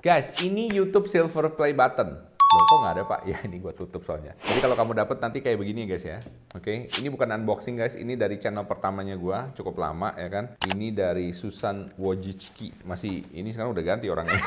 Guys, ini YouTube Silver Play Button. Loh, kok nggak ada, Pak? Ya, ini gue tutup soalnya. Jadi kalau kamu dapat nanti kayak begini guys ya. Oke, ini bukan unboxing guys. Ini dari channel pertamanya gue, cukup lama ya kan. Ini dari Susan Wojcicki. Ini sekarang udah ganti orangnya.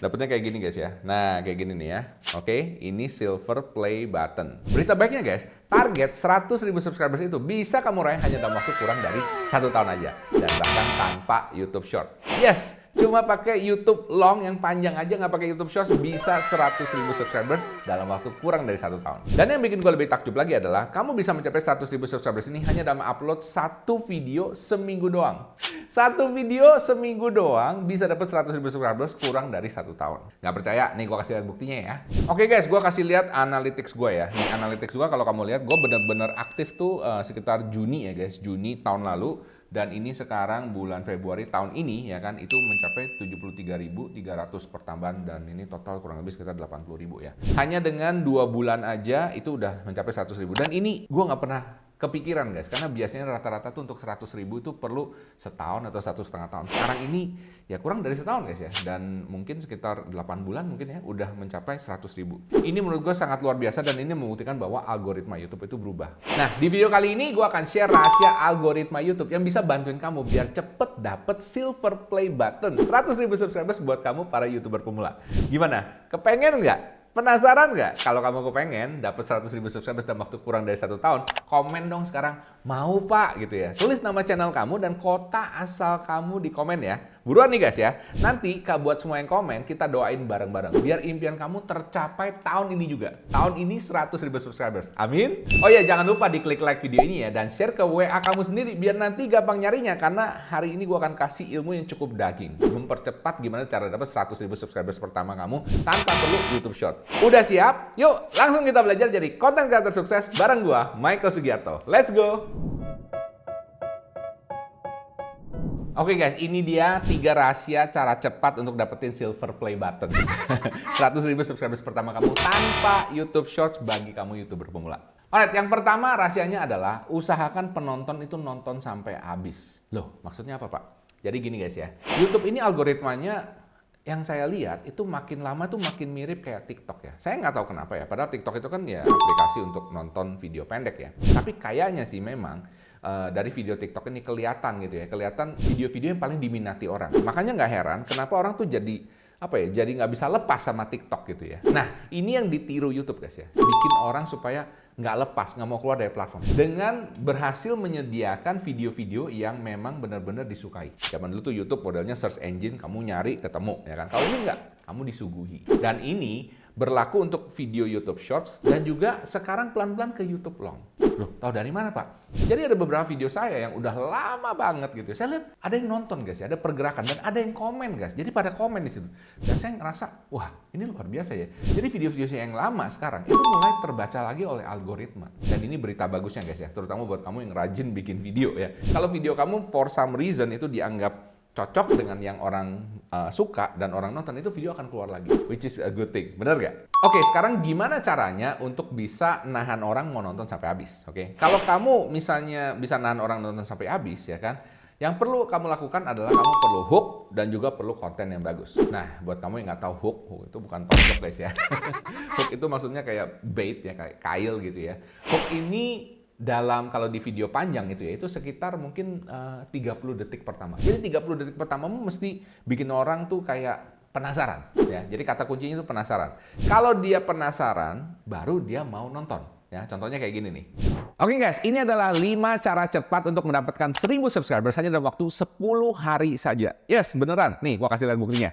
Dapatnya kayak gini guys ya. Nah, kayak gini nih ya. Oke, ini Silver Play Button. Berita baiknya guys, target 100.000 subscribers itu bisa kamu raih hanya dalam waktu kurang dari 1 tahun aja. Dan bahkan tanpa YouTube Short. Yes! Cuma pakai YouTube Long yang panjang aja, nggak pakai YouTube Shorts, bisa 100.000 subscribers dalam waktu kurang dari 1 tahun. Dan yang bikin gue lebih takjub lagi adalah, kamu bisa mencapai 100.000 subscribers ini hanya dalam upload 1 video seminggu doang. 1 video seminggu doang bisa dapat 100.000 subscribers kurang dari 1 tahun. Nggak percaya? Nih gue kasih lihat buktinya ya. Oke guys, gue kasih lihat analytics gue ya. Nih analytics gue kalau kamu lihat, gue bener-bener aktif tuh sekitar Juni ya guys. Juni tahun lalu. Dan ini sekarang bulan Februari tahun ini ya kan itu mencapai 73.300 pertambahan dan ini total kurang lebih sekitar 80.000 ya. Hanya dengan 2 bulan aja itu udah mencapai 100.000 dan ini gue nggak pernah kepikiran guys, karena biasanya rata-rata tuh untuk 100.000 itu perlu setahun atau 1,5 tahun. Sekarang ini ya kurang dari setahun guys ya, dan mungkin sekitar 8 bulan mungkin ya udah mencapai 100.000. Ini menurut gue sangat luar biasa dan ini membuktikan bahwa algoritma YouTube itu berubah. Nah di video kali ini gue akan share rahasia algoritma YouTube yang bisa bantuin kamu biar cepet dapet Silver Play Button 100.000 subscribers buat kamu para YouTuber pemula. Gimana? Kepengen nggak? Penasaran nggak? Kalau kamu kepengen dapat 100.000 subscribers dalam waktu kurang dari 1 tahun, komen dong sekarang, mau Pak gitu ya. Tulis nama channel kamu dan kota asal kamu di komen ya. Buruan nih guys ya. Nanti buat semua yang komen, kita doain bareng-bareng. Biar impian kamu tercapai tahun ini juga. Tahun ini 100.000 subscribers. Amin. Oh ya, jangan lupa diklik like video ini ya. Dan share ke WA kamu sendiri biar nanti gampang nyarinya. Karena hari ini gua akan kasih ilmu yang cukup daging. Mempercepat gimana cara dapat 100.000 subscribers pertama kamu tanpa perlu YouTube Short. Udah siap? Yuk langsung kita belajar jadi content creator sukses bareng gua, Michael Sugiarto. Let's go! Oke guys, ini dia 3 rahasia cara cepat untuk dapetin Silver Play Button. 100.000 subscribers pertama kamu tanpa YouTube Shorts bagi kamu YouTuber pemula. Alright, yang pertama rahasianya adalah usahakan penonton itu nonton sampai habis. Loh, maksudnya apa Pak? Jadi gini guys ya, YouTube ini algoritmanya yang saya lihat itu makin lama tuh makin mirip kayak TikTok ya. Saya nggak tahu kenapa ya, padahal TikTok itu kan ya aplikasi untuk nonton video pendek ya. Tapi kayaknya sih memang dari video TikTok ini kelihatan gitu ya, kelihatan video-video yang paling diminati orang. Makanya nggak heran kenapa orang tuh jadi jadi nggak bisa lepas sama TikTok gitu ya. Nah ini yang ditiru YouTube guys ya, bikin orang supaya nggak lepas, nggak mau keluar dari platform dengan berhasil menyediakan video-video yang memang benar-benar disukai. Zaman dulu tuh YouTube modelnya search engine, kamu nyari ketemu ya kan. Kalau ini nggak, kamu disuguhi. Dan ini berlaku untuk video YouTube Shorts dan juga sekarang pelan-pelan ke YouTube Long. Loh, tahu dari mana Pak? Jadi ada beberapa video saya yang udah lama banget gitu. Saya lihat ada yang nonton guys ya, ada pergerakan dan ada yang komen guys. Jadi pada komen di situ. Dan saya ngerasa, wah ini luar biasa ya. Jadi video-video saya yang lama sekarang itu mulai terbaca lagi oleh algoritma. Dan ini berita bagusnya guys ya, terutama buat kamu yang rajin bikin video ya. Kalau video kamu for some reason itu dianggap cocok dengan yang orang suka dan orang nonton, itu video akan keluar lagi, which is a good thing, bener gak? Oke, sekarang gimana caranya untuk bisa nahan orang mau nonton sampai habis? Oke, kalau kamu misalnya bisa nahan orang nonton sampai habis ya kan, yang perlu kamu lakukan adalah kamu perlu hook dan juga perlu konten yang bagus. Nah, buat kamu yang nggak tahu hook itu bukan tonjok guys ya. Hook itu maksudnya kayak bait ya, kayak kail gitu ya. Hook ini dalam kalau di video panjang itu sekitar mungkin 30 detik pertama. Jadi 30 detik pertamamu mesti bikin orang tuh kayak penasaran ya. Jadi kata kuncinya itu penasaran. Kalau dia penasaran, baru dia mau nonton ya. Contohnya kayak gini nih. Oke guys, ini adalah 5 cara cepat untuk mendapatkan 1.000 subscribers hanya dalam waktu 10 hari saja. Yes, beneran. Nih, gua kasih lihat buktinya.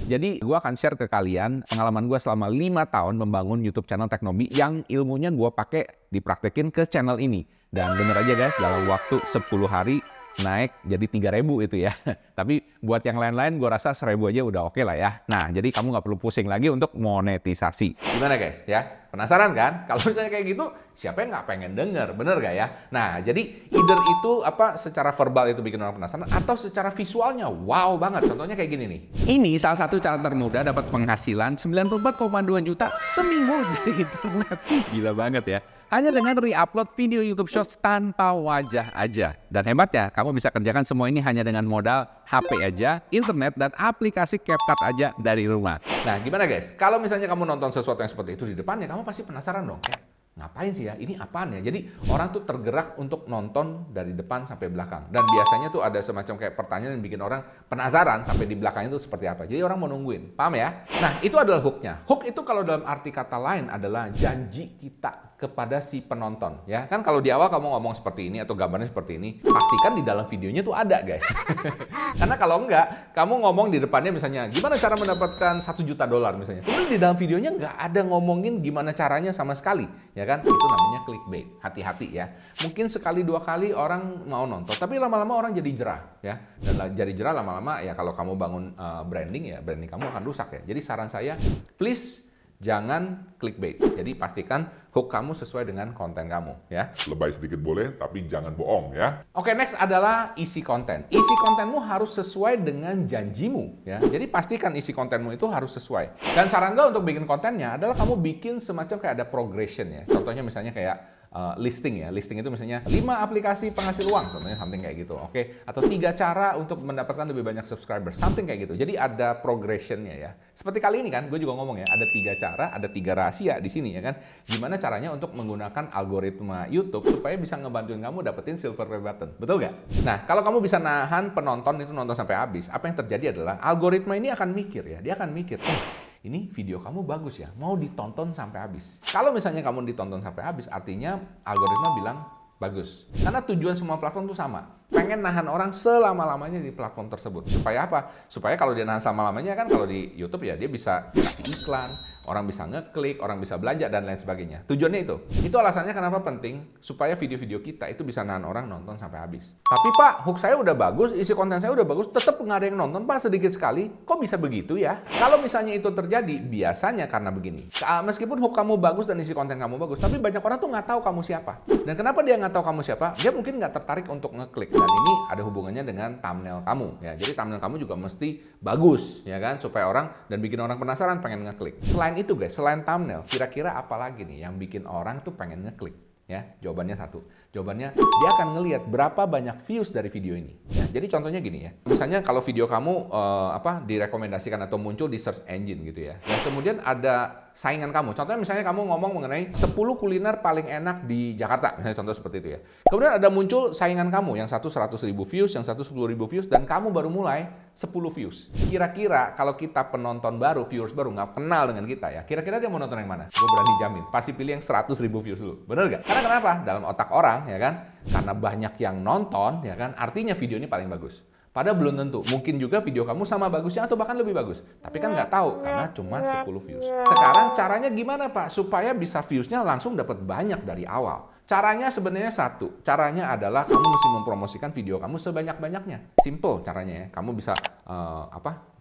Jadi gue akan share ke kalian pengalaman gue selama 5 tahun membangun YouTube channel Teknobi yang ilmunya gue pakai dipraktekin ke channel ini. Dan bener aja guys, dalam waktu 10 hari naik jadi 3.000 itu ya. Tapi buat yang lain-lain gue rasa 1.000 aja udah oke lah ya. Nah jadi kamu nggak perlu pusing lagi untuk monetisasi. Gimana guys ya? Penasaran kan? Kalau misalnya kayak gitu, siapa yang nggak pengen denger? Bener gak ya? Nah jadi either itu secara verbal itu bikin orang penasaran atau secara visualnya wow banget. Contohnya kayak gini nih. Ini salah satu cara termudah dapat penghasilan 94,2 juta seminggu dari internet. Gila banget ya. hanya dengan re-upload video YouTube Shorts tanpa wajah aja. Dan hebatnya, kamu bisa kerjakan semua ini hanya dengan modal HP aja, internet, dan aplikasi CapCut aja dari rumah. Nah, gimana guys? Kalau misalnya kamu nonton sesuatu yang seperti itu di depannya, kamu pasti penasaran dong. Ngapain sih ya? Ini apaan ya? Jadi orang tuh tergerak untuk nonton dari depan sampai belakang. Dan biasanya tuh ada semacam kayak pertanyaan yang bikin orang penasaran sampai di belakangnya itu seperti apa. Jadi orang mau nungguin. Paham ya? Nah, itu adalah hooknya. Hook itu kalau dalam arti kata lain adalah janji kita kepada si penonton. Ya kan kalau di awal kamu ngomong seperti ini atau gambarnya seperti ini, pastikan di dalam videonya tuh ada guys. Karena kalau enggak, kamu ngomong di depannya misalnya, gimana cara mendapatkan $1 juta misalnya. Kemudian di dalam videonya nggak ada ngomongin gimana caranya sama sekali. Ya kan? Itu namanya clickbait. Hati-hati ya. Mungkin sekali dua kali orang mau nonton, tapi lama-lama orang jadi jerah ya. Dan jadi jerah lama-lama ya kalau kamu bangun branding ya, branding kamu akan rusak ya. Jadi saran saya, please jangan clickbait. Jadi pastikan hook kamu sesuai dengan konten kamu ya. Lebay sedikit boleh, tapi jangan bohong ya. Oke, next adalah isi konten. Isi kontenmu harus sesuai dengan janjimu ya. Jadi pastikan isi kontenmu itu harus sesuai. Dan saran gue untuk bikin kontennya adalah kamu bikin semacam kayak ada progression ya. Contohnya misalnya kayak listing ya. Listing itu misalnya 5 aplikasi penghasil uang, contohnya something kayak gitu. Oke, atau 3 cara untuk mendapatkan lebih banyak subscriber, something kayak gitu. Jadi ada progressionnya ya. Seperti kali ini kan, gue juga ngomong ya, ada 3 cara, ada 3 rahasia di sini ya kan. Gimana caranya untuk menggunakan algoritma YouTube supaya bisa ngebantuin kamu dapetin silver play button. Betul nggak? Nah, kalau kamu bisa nahan penonton itu nonton sampai habis, apa yang terjadi adalah algoritma ini akan mikir ya. Dia akan mikir, ini video kamu bagus ya, mau ditonton sampai habis. Kalau misalnya kamu ditonton sampai habis, artinya algoritma bilang bagus. Karena tujuan semua platform itu sama. Pengen nahan orang selama-lamanya di platform tersebut. Supaya apa? Supaya kalau dia nahan selama-lamanya kan kalau di YouTube ya dia bisa kasih iklan, orang bisa ngeklik, orang bisa belanja, dan lain sebagainya. Tujuannya itu. Itu alasannya kenapa penting supaya video-video kita itu bisa nahan orang nonton sampai habis. Tapi Pak, hook saya udah bagus, isi konten saya udah bagus, tetap nggak ada yang nonton Pak, sedikit sekali. Kok bisa begitu ya? Kalau misalnya itu terjadi, biasanya karena begini. Meskipun hook kamu bagus dan isi konten kamu bagus, tapi banyak orang tuh nggak tahu kamu siapa. Dan kenapa dia nggak tahu kamu siapa? Dia mungkin nggak tertarik untuk ngeklik. Dan ini ada hubungannya dengan thumbnail kamu. Ya, jadi thumbnail kamu juga mesti bagus, ya kan? Supaya orang dan bikin orang penasaran pengen ngeklik. Selain itu guys, selain thumbnail, kira-kira apa lagi nih yang bikin orang tuh pengen ngeklik? Ya, jawabannya satu. Jawabannya dia akan ngelihat berapa banyak views dari video ini. Ya, jadi contohnya gini ya. Misalnya kalau video kamu direkomendasikan atau muncul di search engine gitu ya. Dan kemudian ada saingan kamu. Contohnya misalnya kamu ngomong mengenai 10 kuliner paling enak di Jakarta. Misalnya contoh seperti itu ya. Kemudian ada muncul saingan kamu yang satu 100.000 views, yang satu 10.000 views, dan kamu baru mulai 10 views. Kira-kira kalau kita penonton baru, viewers baru nggak kenal dengan kita ya. Kira-kira dia mau nonton yang mana? Gue berani jamin. Pasti pilih yang 100.000 views dulu. Bener nggak? Karena kenapa? Dalam otak orang ya kan, karena banyak yang nonton ya kan, artinya video ini paling bagus. Padahal belum tentu, mungkin juga video kamu sama bagusnya atau bahkan lebih bagus. Tapi kan nggak tahu karena cuma 10 views. Sekarang caranya gimana Pak? Supaya bisa viewsnya langsung dapat banyak dari awal. Caranya sebenarnya satu. Caranya adalah kamu mesti mempromosikan video kamu sebanyak-banyaknya. Simple caranya ya. Kamu bisa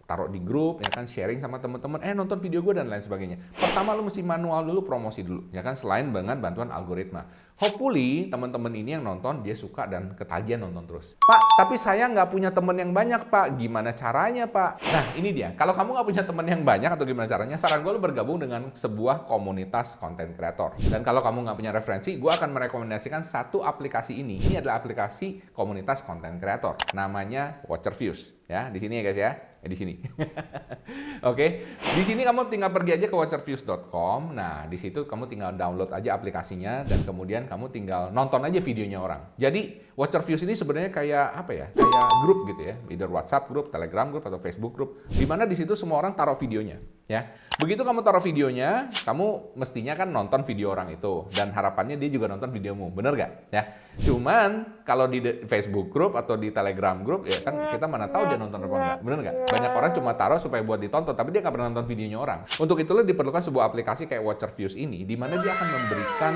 taruh di grup, ya kan, sharing sama teman-teman, nonton video gue dan lain sebagainya. Pertama lu mesti manual dulu, promosi dulu, ya kan, selain dengan bantuan algoritma. Hopefully teman-teman ini yang nonton dia suka dan ketagihan nonton terus. Pak, tapi saya nggak punya teman yang banyak Pak, gimana caranya Pak? Nah ini dia, kalau kamu nggak punya teman yang banyak atau gimana caranya, saran gue lu bergabung dengan sebuah komunitas content creator. Dan kalau kamu nggak punya referensi, gue akan merekomendasikan satu aplikasi ini. Ini adalah aplikasi komunitas content creator, namanya Watcherviews. Ya, di sini ya guys ya. Di sini. Oke. Di sini kamu tinggal pergi aja ke watcherviews.com. Nah, di situ kamu tinggal download aja aplikasinya dan kemudian kamu tinggal nonton aja videonya orang. Jadi, Watcherviews ini sebenarnya kayak apa ya? Kayak grup gitu ya. Either WhatsApp grup, Telegram grup, atau Facebook grup. Di mana di situ semua orang taruh videonya, ya. Begitu kamu taruh videonya, kamu mestinya kan nonton video orang itu dan harapannya dia juga nonton videomu. Bener nggak? Ya. Cuman kalau di Facebook group atau di Telegram group ya kan kita mana tahu dia nonton apa enggak. Bener nggak? Banyak orang cuma taruh supaya buat ditonton tapi dia nggak pernah nonton videonya orang. Untuk itulah diperlukan sebuah aplikasi kayak Watcherviews ini di mana dia akan memberikan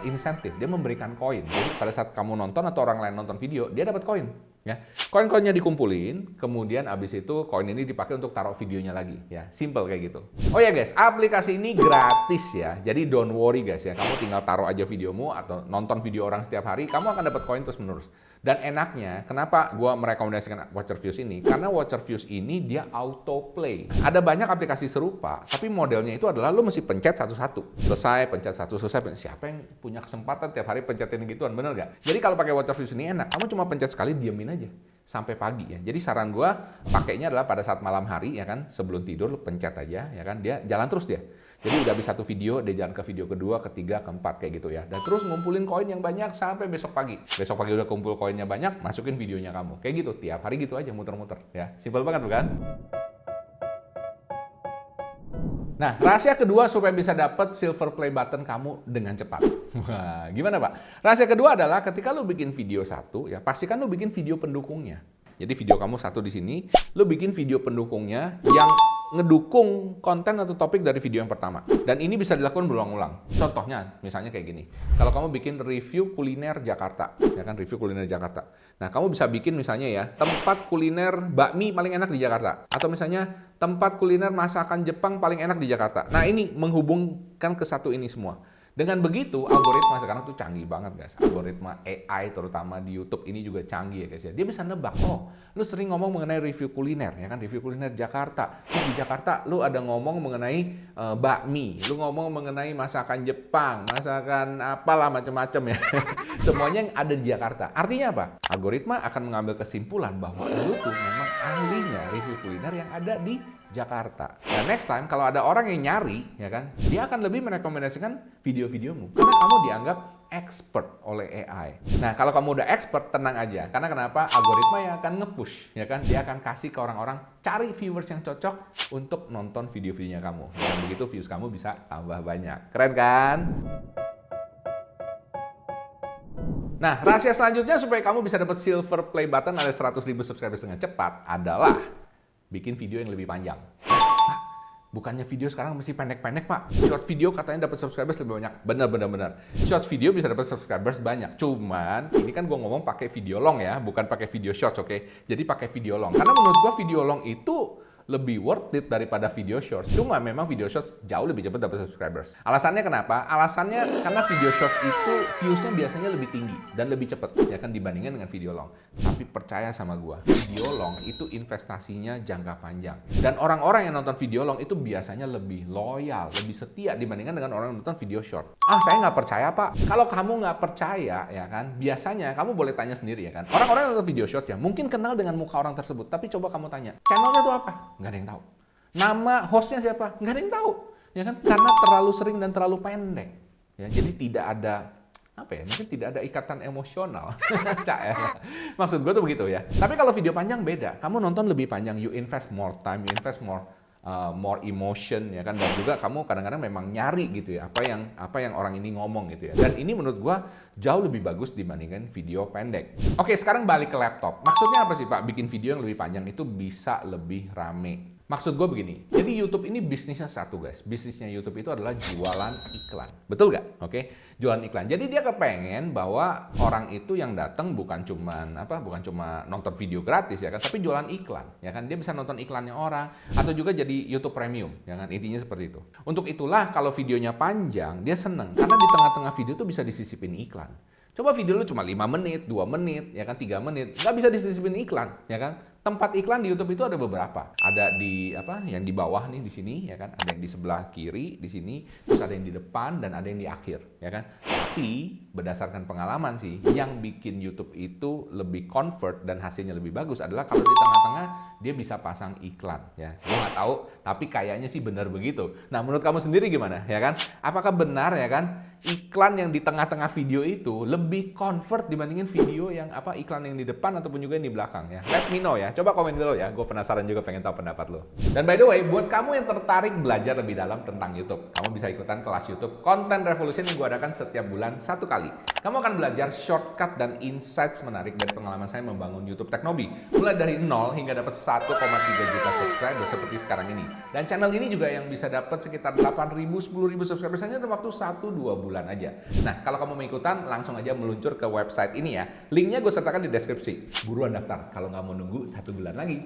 insentif, dia memberikan koin. Jadi pada saat kamu nonton atau orang lain nonton video, dia dapat koin. Ya, koin-koinnya dikumpulin, kemudian abis itu koin ini dipakai untuk taruh videonya lagi, ya, simple kayak gitu. Oh ya guys, aplikasi ini gratis ya, jadi don't worry guys ya, kamu tinggal taruh aja videomu atau nonton video orang setiap hari, kamu akan dapat koin terus menerus. Dan enaknya, kenapa gua merekomendasikan Watcher Views ini? Karena Watcher Views ini dia autoplay. Ada banyak aplikasi serupa, tapi modelnya itu adalah lu mesti pencet satu-satu. Selesai, pencet satu, selesai. Siapa yang punya kesempatan tiap hari pencetin gituan, bener gak? Jadi kalau pakai Watcher Views ini enak, kamu cuma pencet sekali, diemin aja sampai pagi ya. Jadi saran gua pakainya adalah pada saat malam hari ya kan, sebelum tidur lu pencet aja ya kan, dia jalan terus dia. Jadi udah habis satu video, dia jalan ke video kedua, ketiga, keempat kayak gitu ya. Dan terus ngumpulin koin yang banyak sampai besok pagi. Besok pagi udah kumpul koinnya banyak, masukin videonya kamu. Kayak gitu, tiap hari gitu aja muter-muter ya. Simpel banget bukan? Nah, rahasia kedua supaya bisa dapat silver play button kamu dengan cepat. Wah, gimana Pak? Rahasia kedua adalah ketika lu bikin video satu, ya pastikan lu bikin video pendukungnya. Jadi video kamu satu di sini, lu bikin video pendukungnya yang ngedukung konten atau topik dari video yang pertama. Dan ini bisa dilakukan berulang-ulang. Contohnya, misalnya kayak gini. Kalau kamu bikin review kuliner Jakarta, ya kan, review kuliner Jakarta. Nah, kamu bisa bikin misalnya ya, tempat kuliner bakmi paling enak di Jakarta. Atau misalnya, tempat kuliner masakan Jepang paling enak di Jakarta. Nah, ini menghubungkan ke satu ini semua. Dengan begitu, algoritma sekarang tuh canggih banget guys. Algoritma AI terutama di YouTube ini juga canggih ya guys ya. Dia bisa nebak, oh lu sering ngomong mengenai review kuliner ya kan, review kuliner Jakarta. Terus di Jakarta lu ada ngomong mengenai bakmi, lu ngomong mengenai masakan Jepang, masakan apalah macam-macam ya. Semuanya yang ada di Jakarta. Artinya apa? Algoritma akan mengambil kesimpulan bahwa lu tuh memang ahlinya review kuliner yang ada di Jakarta. Dan next time kalau ada orang yang nyari, ya kan, dia akan lebih merekomendasikan video-videomu karena kamu dianggap expert oleh AI. Nah, kalau kamu udah expert, tenang aja. Karena kenapa? Algoritma yang akan nge-push, ya kan? Dia akan kasih ke orang-orang cari viewers yang cocok untuk nonton video-videonya kamu. Dan begitu views kamu bisa tambah banyak. Keren kan? Nah, rahasia selanjutnya supaya kamu bisa dapat silver play button ada 100.000 subscribers dengan cepat adalah bikin video yang lebih panjang. Pak, bukannya video sekarang mesti pendek-pendek, Pak. Short video katanya dapat subscribers lebih banyak. Benar. Short video bisa dapat subscribers banyak. Cuman, ini kan gue ngomong pakai video long ya, bukan pakai video short, oke? Jadi pakai video long. Karena menurut gue video long itu lebih worth it daripada video short. Cuma memang video short jauh lebih cepat dapat subscribers. Alasannya kenapa? Alasannya karena video short itu views-nya biasanya lebih tinggi dan lebih cepat ya kan dibandingkan dengan video long. Tapi percaya sama gua, video long itu investasinya jangka panjang. Dan orang-orang yang nonton video long itu biasanya lebih loyal, lebih setia dibandingkan dengan orang yang nonton video short. Ah, saya nggak percaya, Pak. Kalau kamu nggak percaya ya kan, biasanya kamu boleh tanya sendiri ya kan. Orang-orang yang nonton video short ya mungkin kenal dengan muka orang tersebut, tapi coba kamu tanya, channelnya itu apa? Nggak ada yang tahu. Nama hostnya siapa? Nggak ada yang tahu. Ya kan? Karena terlalu sering dan terlalu pendek. Ya, jadi tidak ada apa ya? Mungkin tidak ada ikatan emosional. Maksud gue tuh begitu ya. Tapi kalau video panjang beda. Kamu nonton lebih panjang, you invest more time, you invest more emotion ya kan, dan juga kamu kadang-kadang memang nyari gitu ya apa yang orang ini ngomong gitu ya. Dan ini menurut gua jauh lebih bagus dibandingkan video pendek. Oke, sekarang balik ke laptop. Maksudnya apa sih Pak? Bikin video yang lebih panjang itu bisa lebih rame. Maksud gue begini, jadi YouTube ini bisnisnya satu guys. Bisnisnya YouTube itu adalah jualan iklan. Betul nggak? Oke, jualan iklan. Jadi dia kepengen bahwa orang itu yang datang bukan cuma nonton video gratis ya kan, tapi jualan iklan ya kan. Dia bisa nonton iklannya orang atau juga jadi YouTube Premium ya kan. Intinya seperti itu. Untuk itulah kalau videonya panjang, dia seneng karena di tengah-tengah video tuh bisa disisipin iklan. Coba video lu cuma 5 menit, 2 menit, ya kan 3 menit, nggak bisa disisipin iklan, ya kan? Tempat iklan di YouTube itu ada beberapa. Ada di yang di bawah nih di sini ya kan, ada yang di sebelah kiri di sini, terus ada yang di depan dan ada yang di akhir, ya kan. Tapi berdasarkan pengalaman sih, yang bikin YouTube itu lebih convert dan hasilnya lebih bagus adalah kalau di tengah-tengah dia bisa pasang iklan ya. Gue nggak tahu, tapi kayaknya sih benar begitu. Nah, menurut kamu sendiri gimana ya kan? Apakah benar ya kan? Iklan yang di tengah-tengah video itu lebih convert dibandingin video yang iklan yang di depan ataupun juga yang di belakang ya. Let me know ya. ya. Coba komen dulu ya, gue penasaran juga pengen tahu pendapat lo. Dan by the way, buat kamu yang tertarik belajar lebih dalam tentang YouTube, kamu bisa ikutan kelas YouTube Content Revolution yang gue adakan setiap bulan 1 kali. Kamu akan belajar shortcut dan insights menarik dari pengalaman saya membangun YouTube Teknobi. Mulai dari 0 hingga dapat 1,3 juta subscriber seperti sekarang ini. Dan channel ini juga yang bisa dapat sekitar 8.000, 10.000 subscriber hanya dalam waktu 1-2 bulan aja. Nah, kalau kamu mau ikutan, langsung aja meluncur ke website ini ya. Linknya gue sertakan di deskripsi. Buruan daftar kalau nggak mau nunggu 1 bulan lagi.